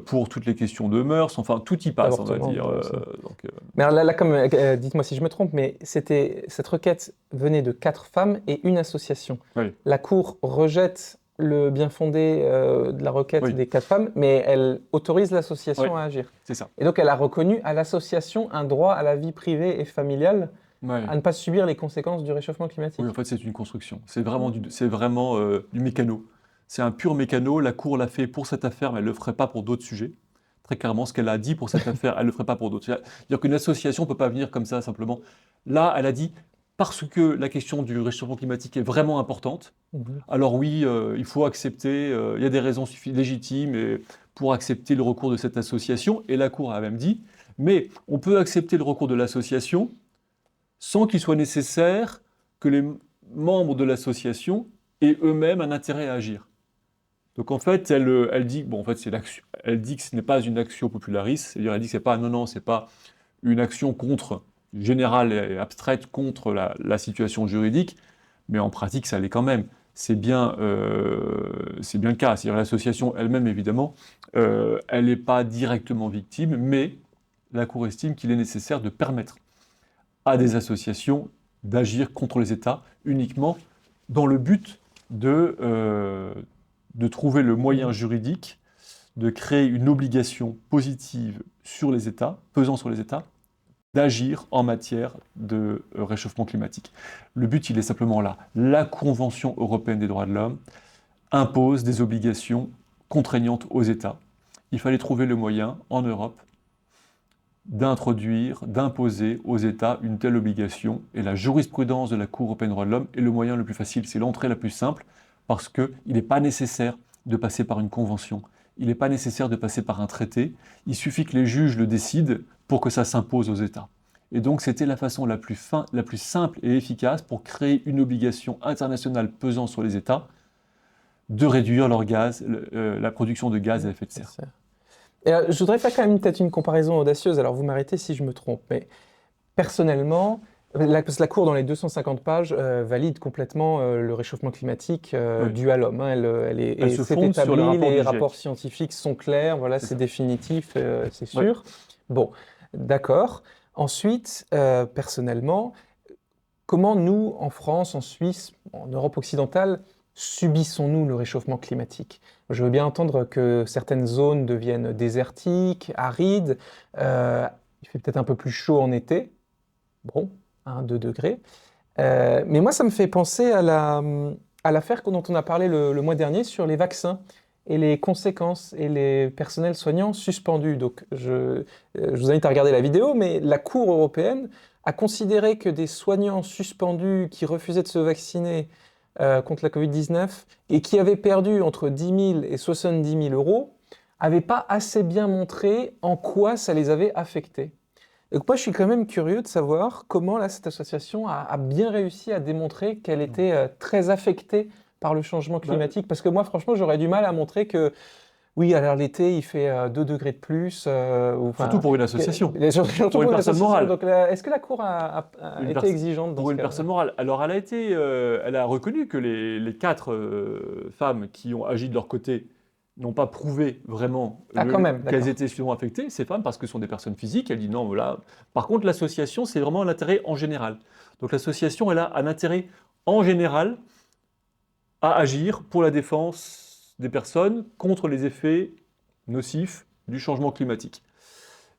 pour toutes les questions de mœurs, enfin tout y passe, on va D'avortement, dire. ouais, aussi. Donc, Mais alors dites-moi si je me trompe, mais cette requête venait de 4 femmes et une association. oui, La Cour rejette le bien fondé de la requête oui, des 4 femmes, mais elle autorise oui, l'association à agir. c'est ça. Et donc elle a reconnu à l'association un droit à la vie privée et familiale, Ouais. à ne pas subir les conséquences du réchauffement climatique. Oui, en fait, c'est une construction. C'est vraiment du mécano. C'est un pur mécano. La Cour l'a fait pour cette affaire, mais elle ne le ferait pas pour d'autres sujets. Très clairement, ce qu'elle a dit pour cette affaire, elle ne le ferait pas pour d'autres. C'est-à-dire qu'une association ne peut pas venir comme ça, simplement. Là, elle a dit, parce que la question du réchauffement climatique est vraiment importante, Mhm. alors oui, il faut accepter, il y a des raisons légitimes pour accepter le recours de cette association. Et la Cour a même dit, mais on peut accepter le recours de l'association sans qu'il soit nécessaire que les membres de l'association aient eux-mêmes un intérêt à agir. Donc en fait, elle dit, bon, en fait, elle dit que ce n'est pas une action popularis, c'est-à-dire elle dit que c'est pas, non, c'est pas une action générale et abstraite contre la situation juridique, mais en pratique, ça l'est quand même. C'est bien le cas. C'est-à-dire l'association elle-même, évidemment, elle n'est pas directement victime, mais la Cour estime qu'il est nécessaire de permettre à des associations d'agir contre les États uniquement dans le but de trouver le moyen juridique de créer une obligation positive sur les États, pesant sur les États, d'agir en matière de réchauffement climatique. Le but, il est simplement là. La Convention européenne des droits de l'homme impose des obligations contraignantes aux États. Il fallait trouver le moyen, en Europe, d'imposer aux États une telle obligation. Et la jurisprudence de la Cour européenne des droits de l'homme est le moyen le plus facile, c'est l'entrée la plus simple, parce qu'il n'est pas nécessaire de passer par une convention, il n'est pas nécessaire de passer par un traité, il suffit que les juges le décident pour que ça s'impose aux États. Et donc c'était la façon la plus simple et efficace pour créer une obligation internationale pesant sur les États de réduire la production de gaz à effet de serre. Et je voudrais faire quand même peut-être une comparaison audacieuse, alors vous m'arrêtez si je me trompe, mais personnellement, parce que la Cour, dans les 250 pages, valide complètement le réchauffement climatique Oui. dû à l'homme. Hein. Elle se C'est fonde sur établi, les rapports les du rapports GIEC. scientifiques sont clairs, voilà, C'est c'est ça. définitif, c'est Ouais. sûr. Bon, d'accord. Ensuite, personnellement, comment nous, en France, en Suisse, en Europe occidentale, subissons-nous le réchauffement climatique? Je veux bien entendre que certaines zones deviennent désertiques, arides, il fait peut-être un peu plus chaud en été, bon, 1-2 degrés. Mais moi, ça me fait penser à l'affaire dont on a parlé le mois dernier sur les vaccins et les conséquences et les personnels soignants suspendus. Donc, je vous invite à regarder la vidéo, mais la Cour européenne a considéré que des soignants suspendus qui refusaient de se vacciner contre la Covid-19 et qui avaient perdu entre 10 000 et 70 000 euros n'avaient pas assez bien montré en quoi ça les avait affectés. Donc moi, je suis quand même curieux de savoir comment là, cette association a bien réussi à démontrer qu'elle était très affectée par le changement climatique. Parce que moi, franchement, j'aurais du mal à montrer que, oui, alors l'été, il fait 2 degrés de plus. Surtout pour une association. Surtout Pour une personne association. morale. Donc, est-ce que la Cour a été exigeante dans Pour ce une cas-là? personne morale. Alors, elle a reconnu que les 4 femmes qui ont agi de leur côté n'ont pas prouvé vraiment Quand même, qu'elles d'accord. étaient suffisamment affectées, ces femmes, parce que ce sont des personnes physiques. Elle dit non, voilà. Par contre, l'association, c'est vraiment l'intérêt en général. Donc, l'association, elle a un intérêt en général à agir pour la défense des personnes contre les effets nocifs du changement climatique.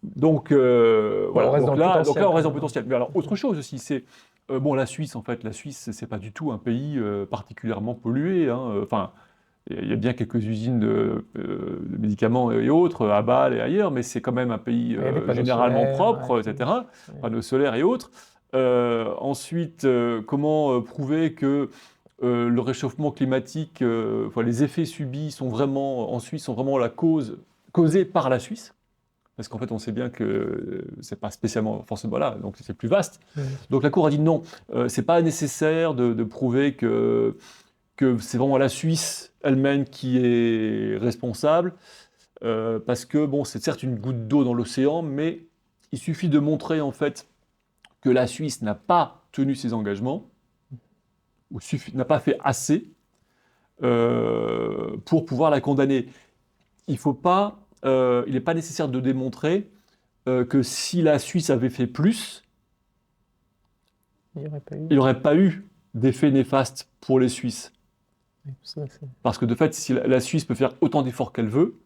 Donc, On voilà. reste dans le potentiel, On reste dans quand le même. potentiel. Mais alors, autre chose aussi, c'est bon, la Suisse, en fait, c'est pas du tout un pays particulièrement pollué. Hein. Enfin, il y a bien quelques usines de médicaments et autres à Bâle et ailleurs, mais c'est quand même un pays Il y a des panneaux généralement solaires, propre, ouais, etc. ouais. Panneaux solaires et autres. Ensuite, comment prouver que le réchauffement climatique, enfin, les effets subis en Suisse sont vraiment causés par la Suisse? Parce qu'en fait, on sait bien que c'est pas spécialement forcément là, donc c'est plus vaste. Donc la Cour a dit non, c'est pas nécessaire de prouver que c'est vraiment la Suisse elle-même qui est responsable, parce que bon, c'est certes une goutte d'eau dans l'océan, mais il suffit de montrer en fait que la Suisse n'a pas tenu ses engagements, ou n'a pas fait assez pour pouvoir la condamner. Il ne faut pas il n'est pas nécessaire de démontrer que si la Suisse avait fait plus, Il n'y aurait pas eu. il n'y aurait pas eu d'effet néfaste pour les Suisses. Oui, Parce que de fait, si la Suisse peut faire autant d'efforts qu'elle veut,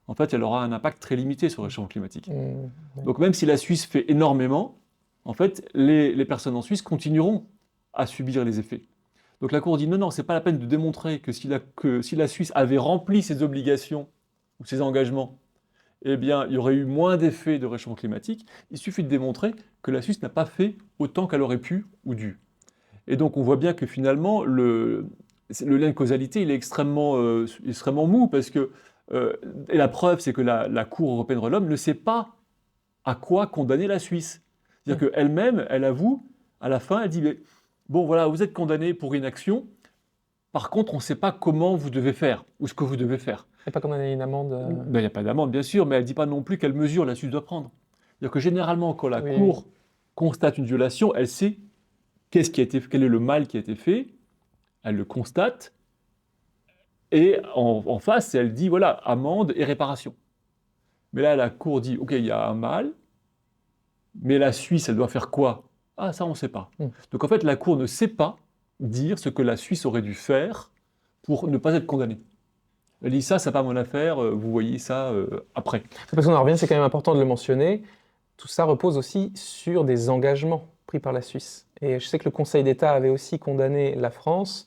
en fait, elle aura un impact très limité sur le réchauffement climatique. Ouais. Donc même si la Suisse fait énormément, en fait, les personnes en Suisse continueront à subir les effets. Donc la Cour dit non, non, c'est pas la peine de démontrer que si la Suisse avait rempli ses obligations ou ses engagements, eh bien, il y aurait eu moins d'effets de réchauffement climatique. Il suffit de démontrer que la Suisse n'a pas fait autant qu'elle aurait pu ou dû. Et donc on voit bien que finalement, le lien de causalité, il est extrêmement mou, parce que, et la preuve, c'est que la Cour européenne de l'homme ne sait pas à quoi condamner la Suisse. C'est-à-dire qu'elle-même, elle avoue, à la fin, elle dit, mais, bon voilà, vous êtes condamné pour inaction, par contre, on ne sait pas comment vous devez faire, ou ce que vous devez faire. Et pas condamner une amende. Ben, il n'y a pas d'amende, bien sûr, mais elle ne dit pas non plus quelle mesure la Suisse doit prendre. C'est-à-dire que généralement, quand la Oui. Cour constate une violation, elle sait quel est le mal qui a été fait, elle le constate, et en face, elle dit, voilà, amende et réparation. Mais là, la Cour dit, OK, il y a un mal, mais la Suisse, elle doit faire quoi? Ah, ça, on ne sait pas. Donc en fait, la Cour ne sait pas dire ce que la Suisse aurait dû faire pour ne pas être condamnée. Elle dit, ça, c'est pas mon affaire, vous voyez ça après. Parce qu'on en revient, c'est quand même important de le mentionner. Tout ça repose aussi sur des engagements pris par la Suisse. Et je sais que le Conseil d'État avait aussi condamné la France,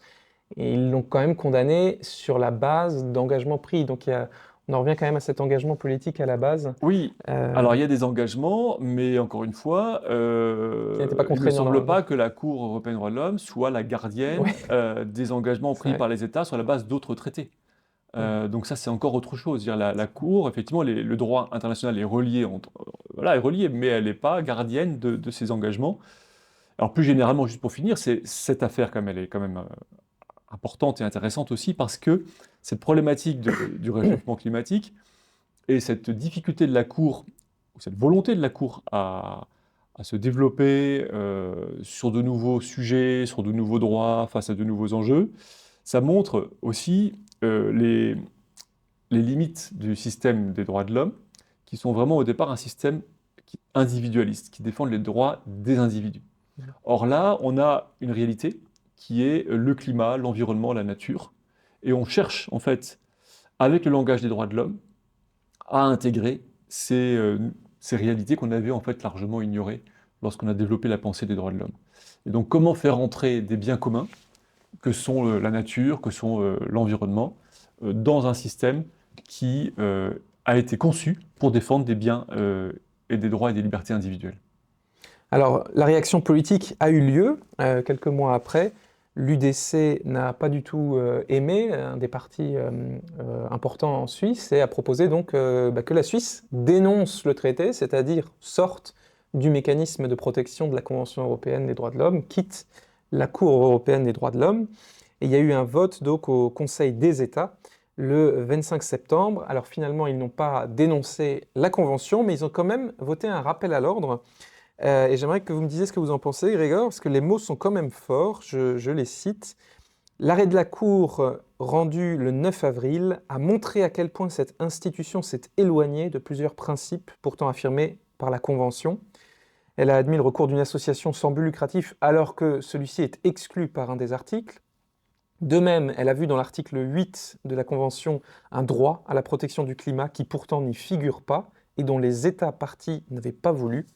et ils l'ont quand même condamné sur la base d'engagements pris. Donc on en revient quand même à cet engagement politique à la base. Oui, alors il y a des engagements, mais encore une fois, Qui n'étaient pas il ne me contraignants semble normalement. pas que la Cour européenne des droits de l'homme soit la gardienne des engagements C'est pris vrai. par les États sur la base d'autres traités. Donc ça, c'est encore autre chose. Dire, la Cour, effectivement, le droit international est relié, voilà, est relié, mais elle n'est pas gardienne de ces engagements. Alors plus généralement, juste pour finir, cette affaire, comme elle est quand même importante et intéressante aussi, parce que cette problématique du réchauffement climatique et cette difficulté de la Cour, ou cette volonté de la Cour à se développer sur de nouveaux sujets, sur de nouveaux droits, face à de nouveaux enjeux, ça montre aussi les limites du système des droits de l'homme, qui sont vraiment au départ un système individualiste, qui défend les droits des individus. Or là, on a une réalité qui est le climat, l'environnement, la nature, et on cherche en fait, avec le langage des droits de l'homme, à intégrer ces réalités qu'on avait en fait largement ignorées lorsqu'on a développé la pensée des droits de l'homme. Et donc comment faire entrer des biens communs, que sont la nature, que sont l'environnement, dans un système qui a été conçu pour défendre des biens et des droits et des libertés individuelles. Alors, la réaction politique a eu lieu quelques mois après. L'UDC n'a pas du tout aimé, un des partis importants en Suisse, et a proposé donc que la Suisse dénonce le traité, c'est-à-dire sorte du mécanisme de protection de la Convention européenne des droits de l'homme, quitte la Cour européenne des droits de l'homme. Et il y a eu un vote donc au Conseil des États le 25 septembre. Alors finalement, ils n'ont pas dénoncé la Convention, mais ils ont quand même voté un rappel à l'ordre. Et j'aimerais que vous me disiez ce que vous en pensez, Grégoire, parce que les mots sont quand même forts, je les cite. L'arrêt de la Cour rendu le 9 avril a montré à quel point cette institution s'est éloignée de plusieurs principes pourtant affirmés par la Convention. Elle a admis le recours d'une association sans but lucratif alors que celui-ci est exclu par un des articles. De même, elle a vu dans l'article 8 de la Convention un droit à la protection du climat qui pourtant n'y figure pas et dont les États partis n'avaient pas voulu.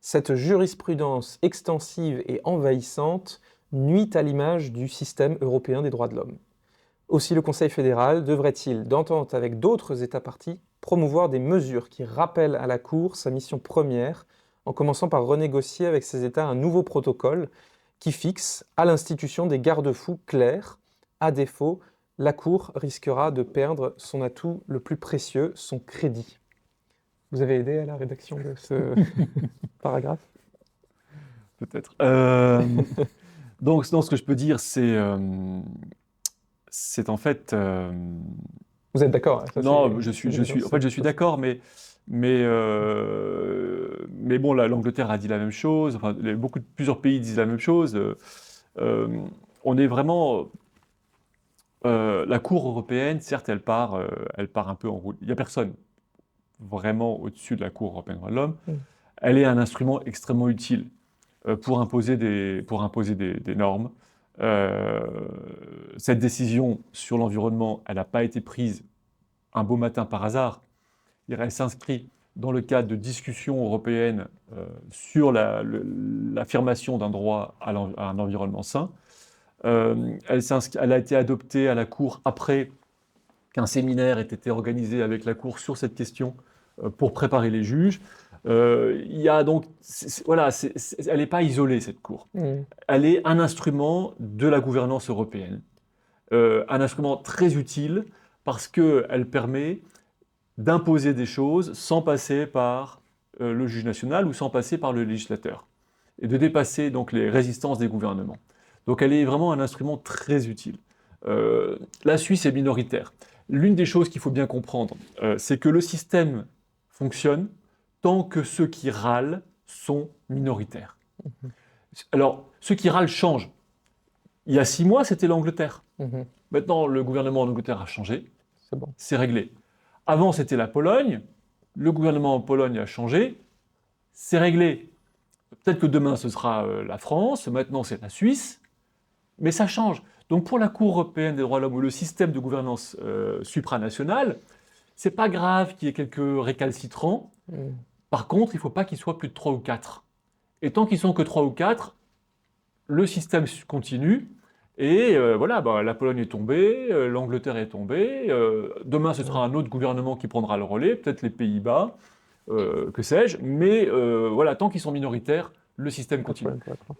Cette jurisprudence extensive et envahissante nuit à l'image du système européen des droits de l'homme. Aussi, le Conseil fédéral devrait-il, d'entente avec d'autres États partis, promouvoir des mesures qui rappellent à la Cour sa mission première, en commençant par renégocier avec ces États un nouveau protocole qui fixe à l'institution des garde-fous clairs. À défaut, la Cour risquera de perdre son atout le plus précieux, son crédit. Vous avez aidé à la rédaction de ce paragraphe? Peut-être. Donc, ce que je peux dire, c'est en fait. Vous êtes d'accord? Non, en fait, je suis d'accord, mais bon, l'Angleterre a dit la même chose. Enfin, plusieurs pays disent la même chose. On est vraiment. La Cour européenne, certes, elle part un peu en route. Il n'y a personne vraiment au-dessus de la Cour européenne des droits de l'homme, elle est un instrument extrêmement utile pour imposer des normes. Cette décision sur l'environnement, elle n'a pas été prise un beau matin par hasard. Elle s'inscrit dans le cadre de discussions européennes sur l'affirmation d'un droit à un environnement sain. Elle a été adoptée à la Cour après qu'un séminaire ait été organisé avec la Cour sur cette question pour préparer les juges. Il y a donc, elle n'est pas isolée, cette Cour. Elle est un instrument de la gouvernance européenne, un instrument très utile parce qu'elle permet d'imposer des choses sans passer par le juge national ou sans passer par le législateur, et de dépasser donc les résistances des gouvernements. Donc elle est vraiment un instrument très utile. La Suisse est minoritaire. L'une des choses qu'il faut bien comprendre, c'est que le système fonctionne tant que ceux qui râlent sont minoritaires. Alors, ceux qui râlent changent. Il y a 6 mois, c'était l'Angleterre. Maintenant, le gouvernement en Angleterre a changé. C'est bon. C'est réglé. Avant, c'était la Pologne. Le gouvernement en Pologne a changé. C'est réglé. Peut-être que demain, ce sera la France. Maintenant, c'est la Suisse. Mais ça change. Donc, pour la Cour européenne des droits de l'homme ou le système de gouvernance supranationale, c'est pas grave qu'il y ait quelques récalcitrants. Par contre, il ne faut pas qu'il soit plus de 3 ou 4. Et tant qu'ils sont que 3 ou 4, le système continue. Et la Pologne est tombée, l'Angleterre est tombée. Demain, ce sera un autre gouvernement qui prendra le relais, peut-être les Pays-Bas, que sais-je. Mais tant qu'ils sont minoritaires, le système continue.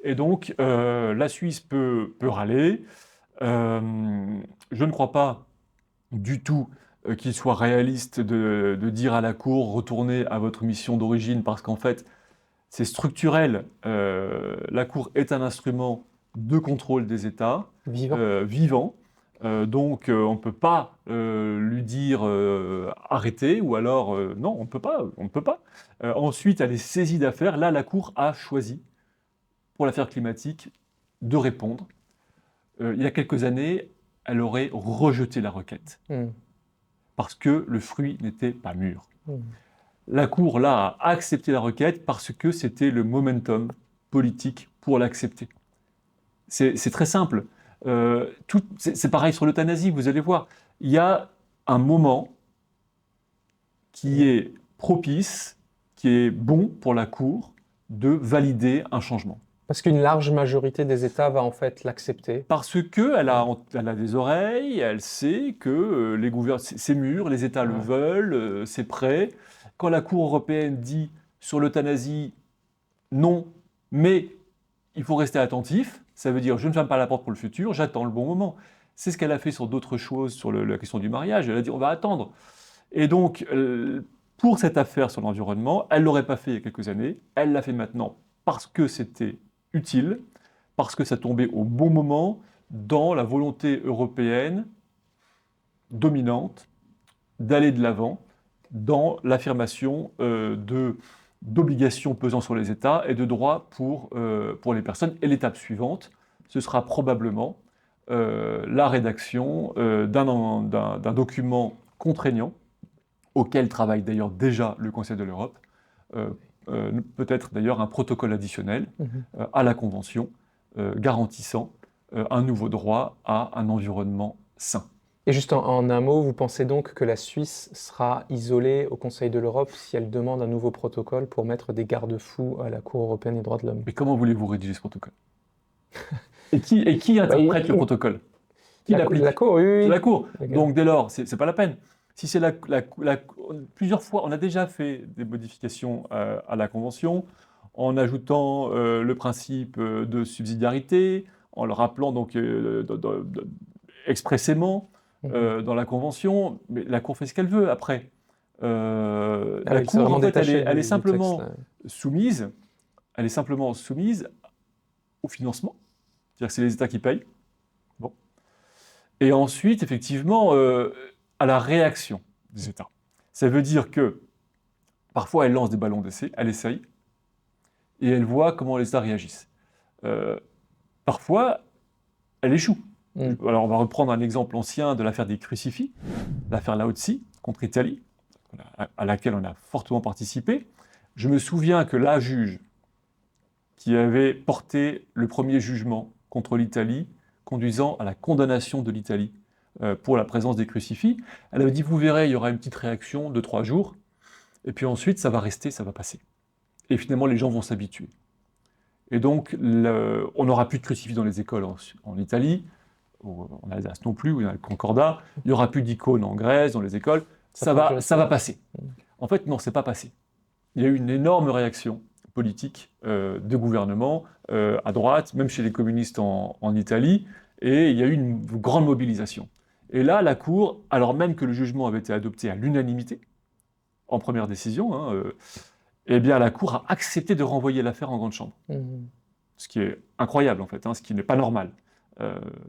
Et donc, la Suisse peut râler. Je ne crois pas du tout qu'il soit réaliste de dire à la Cour « retournez à votre mission d'origine » parce qu'en fait, c'est structurel. La Cour est un instrument de contrôle des États vivant. Donc, on ne peut pas lui dire arrêtez, ou alors non, on ne peut pas. Ensuite, elle est saisie d'affaires. Là, la Cour a choisi, pour l'affaire climatique, de répondre. Il y a quelques années, elle aurait rejeté la requête, parce que le fruit n'était pas mûr. La Cour, là, a accepté la requête parce que c'était le momentum politique pour l'accepter. C'est très simple. C'est pareil sur l'euthanasie, vous allez voir. Il y a un moment qui est propice, qui est bon pour la Cour de valider un changement. Parce qu'une large majorité des États va en fait l'accepter. Parce qu'elle a des oreilles, elle sait que c'est mûr, les États le veulent, c'est prêt. Quand la Cour européenne dit sur l'euthanasie non, mais il faut rester attentif, ça veut dire je ne ferme pas la porte pour le futur, j'attends le bon moment. C'est ce qu'elle a fait sur d'autres choses, sur la question du mariage. Elle a dit on va attendre. Et donc, pour cette affaire sur l'environnement, elle ne l'aurait pas fait il y a quelques années, elle l'a fait maintenant parce que c'était utile, parce que ça tombait au bon moment dans la volonté européenne dominante d'aller de l'avant dans l'affirmation d'obligations pesant sur les États et de droits pour les personnes. Et l'étape suivante, ce sera probablement la rédaction d'un document contraignant, auquel travaille d'ailleurs déjà le Conseil de l'Europe, peut-être d'ailleurs un protocole additionnel à la Convention garantissant un nouveau droit à un environnement sain. Et juste en un mot, vous pensez donc que la Suisse sera isolée au Conseil de l'Europe si elle demande un nouveau protocole pour mettre des garde-fous à la Cour européenne des droits de l'homme? Mais comment voulez-vous rédiger ce protocole? Et qui interprète le protocole? Qui l'applique? La Cour, oui. La Cour. Donc dès lors, c'est pas la peine. Si c'est plusieurs fois, on a déjà fait des modifications à la Convention en ajoutant le principe de subsidiarité, en le rappelant donc expressément dans la Convention, mais la Cour fait ce qu'elle veut après. La Cour, en fait, elle est simplement soumise. Elle est simplement soumise au financement, c'est-à-dire que c'est les États qui payent. Bon. Et ensuite, effectivement, à la réaction des États. Ça veut dire que parfois, elle lance des ballons d'essai, elle essaye, et elle voit comment les États réagissent. Parfois, elle échoue. Alors, on va reprendre un exemple ancien de l'affaire des crucifix, l'affaire Lao Tse contre l'Italie. à laquelle on a fortement participé. Je me souviens que la juge qui avait porté le premier jugement contre l'Italie, conduisant à la condamnation de l'Italie pour la présence des crucifix, elle avait dit, vous verrez, il y aura une petite réaction de 3 jours, et puis ensuite, ça va rester, ça va passer. Et finalement, les gens vont s'habituer. Et donc, on n'aura plus de crucifix dans les écoles en Italie, en Alsace non plus, où il y a le Concordat, il n'y aura plus d'icônes en Grèce, dans les écoles, ça va passer. En fait, non, c'est pas passé. Il y a eu une énorme réaction politique de gouvernement à droite, même chez les communistes en Italie, et il y a eu une grande mobilisation. Et là, la Cour, alors même que le jugement avait été adopté à l'unanimité, en première décision, eh bien la Cour a accepté de renvoyer l'affaire en grande chambre. Ce qui est incroyable en fait, ce qui n'est pas normal.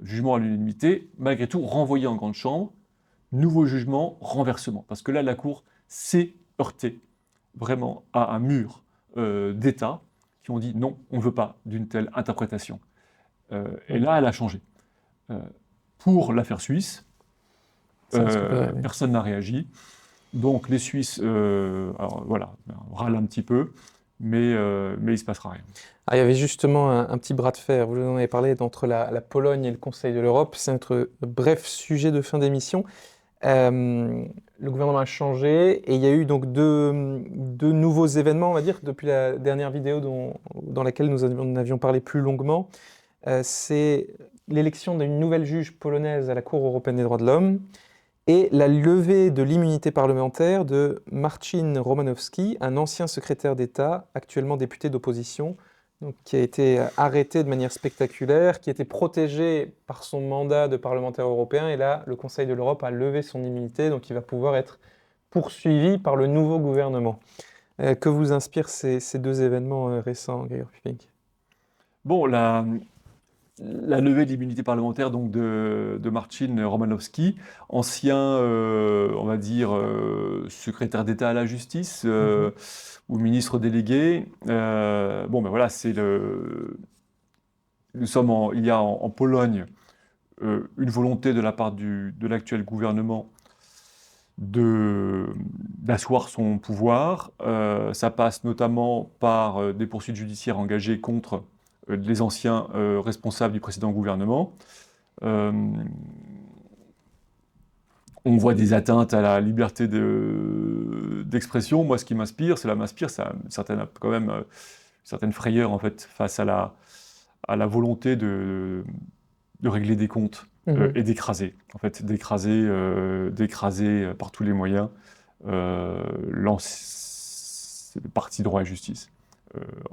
Jugement à l'unanimité, malgré tout renvoyé en grande chambre, nouveau jugement, renversement. Parce que là, la Cour s'est heurtée vraiment à un mur d'États qui ont dit non, on ne veut pas d'une telle interprétation. Et là, elle a changé. Pour l'affaire suisse, personne n'a réagi. Donc les Suisses, alors, voilà, râlent un petit peu, mais il ne se passera rien. Ah, il y avait justement un petit bras de fer, vous en avez parlé, entre la Pologne et le Conseil de l'Europe. C'est notre bref sujet de fin d'émission. Le gouvernement a changé et il y a eu donc deux nouveaux événements, on va dire, depuis la dernière vidéo dans laquelle nous avions parlé plus longuement. C'est l'élection d'une nouvelle juge polonaise à la Cour européenne des droits de l'homme et la levée de l'immunité parlementaire de Marcin Romanowski, un ancien secrétaire d'État, actuellement député d'opposition, donc, qui a été arrêté de manière spectaculaire, qui était protégé par son mandat de parlementaire européen, et là, le Conseil de l'Europe a levé son immunité, donc il va pouvoir être poursuivi par le nouveau gouvernement. Que vous inspirent ces deux événements récents, Gregor Pupink? Bon, la levée de l'immunité parlementaire donc de Marcin Romanowski, ancien, on va dire, secrétaire d'État à la justice ou ministre délégué. Bon, ben voilà, nous sommes il y a en Pologne une volonté de la part de l'actuel gouvernement d'asseoir son pouvoir. Ça passe notamment par des poursuites judiciaires engagées contre les anciens responsables du précédent gouvernement. On voit des atteintes à la liberté d'expression. Moi, ce qui m'inspire, c'est quand même une certaine frayeur en fait, face à la volonté de régler des comptes et d'écraser, en fait, d'écraser par tous les moyens le parti droit et justice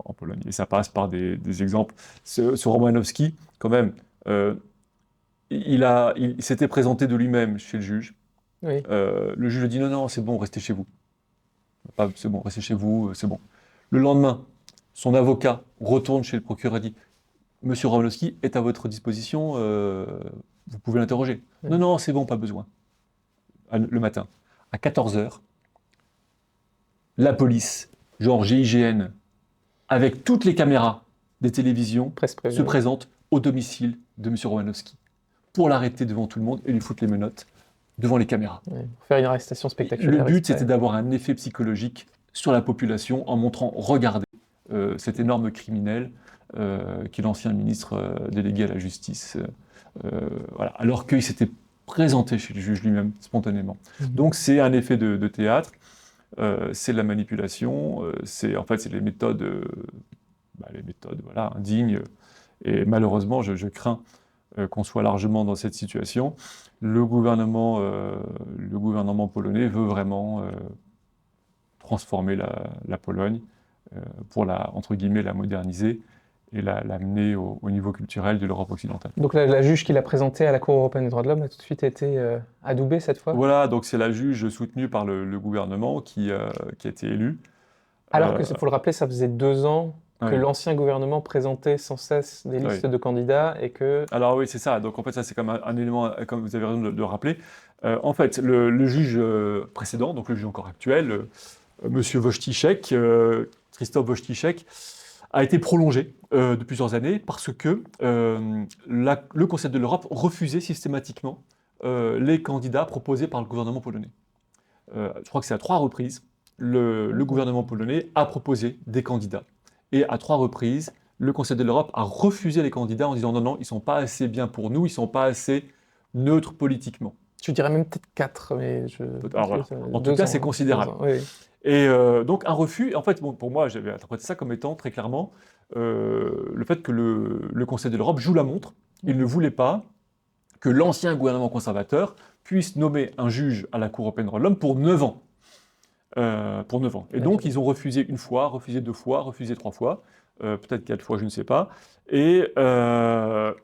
en Pologne. Et ça passe par des exemples. Ce Romanowski, quand même, il s'était présenté de lui-même chez le juge. Oui. Le juge a dit non, c'est bon, restez chez vous. C'est bon, restez chez vous, c'est bon. Le lendemain, son avocat retourne chez le procureur et dit Monsieur Romanowski est à votre disposition, vous pouvez l'interroger. Oui. Non, c'est bon, pas besoin. Le matin, à 14h, la police, genre GIGN, avec toutes les caméras des télévisions, se présente au domicile de Monsieur Romanowski pour l'arrêter devant tout le monde et lui foutre les menottes devant les caméras. Oui, pour faire une arrestation spectaculaire. Le but, c'était d'avoir un effet psychologique sur la population en montrant, regardez, cet énorme criminel qui est l'ancien ministre délégué à la justice, voilà, alors qu'il s'était présenté chez le juge lui-même spontanément. Donc c'est un effet de théâtre, c'est de la manipulation, c'est les méthodes, voilà, indignes, et malheureusement je crains qu'on soit largement dans cette situation. Le gouvernement polonais veut vraiment transformer la Pologne pour entre guillemets, la moderniser et l'amener au niveau culturel de l'Europe occidentale. Donc la juge qui l'a présentée à la Cour européenne des droits de l'homme a tout de suite été adoubée cette fois? Voilà, donc c'est la juge soutenue par le gouvernement qui a été élue. Alors que, il faut le rappeler, ça faisait 2 ans que l'ancien gouvernement présentait sans cesse des listes de candidats et que... Alors oui, c'est ça. Donc en fait, ça c'est comme un élément, comme vous avez raison de le rappeler. En fait, le juge précédent, donc le juge encore actuel, Monsieur Woźciszek, Krzysztof Woźciszek, a été prolongé de plusieurs années parce que le Conseil de l'Europe refusait systématiquement les candidats proposés par le gouvernement polonais. je crois que c'est à 3 reprises, le gouvernement polonais a proposé des candidats. Et à 3 reprises, le Conseil de l'Europe a refusé les candidats en disant non, non, ils ne sont pas assez bien pour nous, ils ne sont pas assez neutres politiquement. Je dirais même peut-être 4, mais je... Alors voilà. En tout 2 cas, ans, c'est hein, considérable. 2 ans, oui, oui. Et donc un refus, en fait, bon, pour moi, j'avais interprété ça comme étant très clairement le fait que le Conseil de l'Europe joue la montre. Il ne voulait pas que l'ancien gouvernement conservateur puisse nommer un juge à la Cour européenne des droits de l'homme pour 9 ans. Pour 9 ans. Et donc, ils ont refusé 1 fois, refusé 2 fois, refusé 3 fois, peut-être 4 fois, je ne sais pas. Et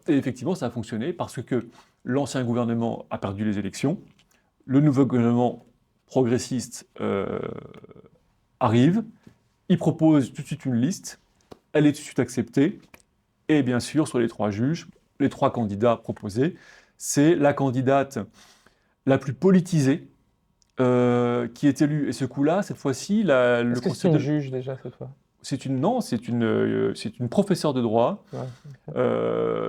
effectivement, ça a fonctionné parce que l'ancien gouvernement a perdu les élections, le nouveau gouvernement progressiste arrive, il propose tout de suite une liste, elle est tout de suite acceptée, et bien sûr, sur les 3 juges, les 3 candidats proposés, c'est la candidate la plus politisée qui est élue. Et ce coup-là, cette fois-ci, le Est-ce que c'est Conseil une de... juge déjà cette fois? Non, c'est une professeure de droit, Ouais, ok.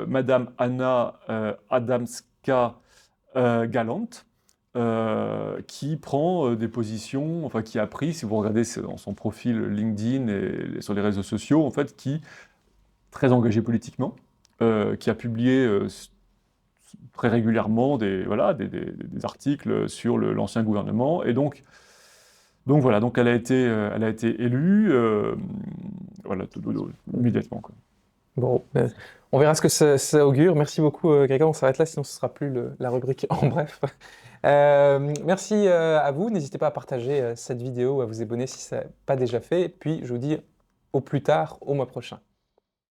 Madame Anna Adamska-Galant, qui prend des positions, enfin qui a pris, si vous regardez dans son profil LinkedIn et sur les réseaux sociaux, en fait, qui très engagée politiquement, qui a publié très régulièrement voilà, des articles sur l'ancien gouvernement, et donc voilà, donc elle a été élue, voilà, immédiatement, quoi. Bon, on verra ce que ça augure. Merci beaucoup, Grégoire. On s'arrête là, sinon ce sera plus la rubrique en bref. Merci à vous. N'hésitez pas à partager cette vidéo, à vous abonner si ce n'est pas déjà fait. Puis je vous dis au plus tard, au mois prochain.